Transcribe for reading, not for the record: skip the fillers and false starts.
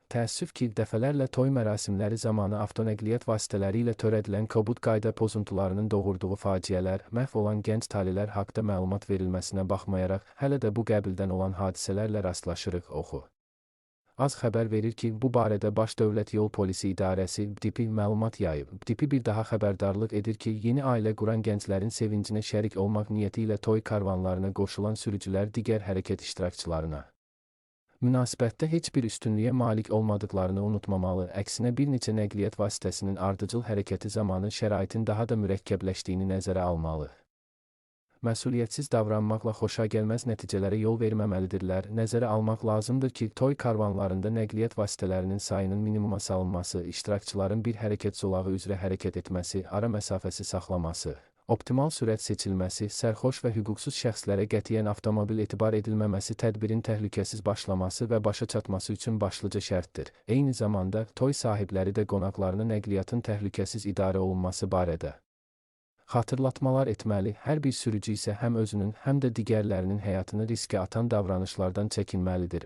Təəssüf ki, dəfələrlə toy mərasimləri zamanı avtonəqliyyat vasitələri ilə törədilən kobud qayda pozuntularının doğurduğu faciələr, məhv olan gənc talilər haqqında məlumat verilməsinə baxmayaraq, hələ də bu qəbildən olan hadisələrlə rastlaşırıq, oxu. Az xəbər verir ki, bu barədə Baş Dövlət Yol Polisi İdarəsi (DİPİ) məlumat yayıb. DİPİ bir daha xəbərdarlıq edir ki, yeni ailə quran gənclərin sevincinə şərik olmaq niyyəti ilə toy karvanlarına qoşulan sürücülər digər hərəkət iştirakçılarına münasibətdə heç bir üstünlüyə malik olmadıqlarını unutmamalı, əksinə bir neçə nəqliyyat vasitəsinin ardıcıl hərəkəti zamanı şəraitin daha da mürəkkəbləşdiyini nəzərə almalı. Məsuliyyətsiz davranmaqla xoşagəlməz nəticələrə yol verməməlidirlər. Nəzərə almaq lazımdır ki, toy karvanlarında nəqliyyat vasitələrinin sayının minimuma salınması, iştirakçıların bir hərəkət zolağı üzrə hərəkət etməsi, ara məsafəsi saxlaması, optimal sürət seçilməsi, sərxoş və hüquqsuz şəxslərə qətiyyən avtomobil etibar edilməməsi tədbirin təhlükəsiz başlaması və başa çatması üçün başlıca şərtdir. Eyni zamanda, toy sahibləri də qonaqlarına nəqliyyatın təhlükəsiz idarə olunması barədə xatırlatmalar etməli, hər bir sürücü isə həm özünün, həm də digərlərinin həyatını riskə atan davranışlardan çəkinməlidir.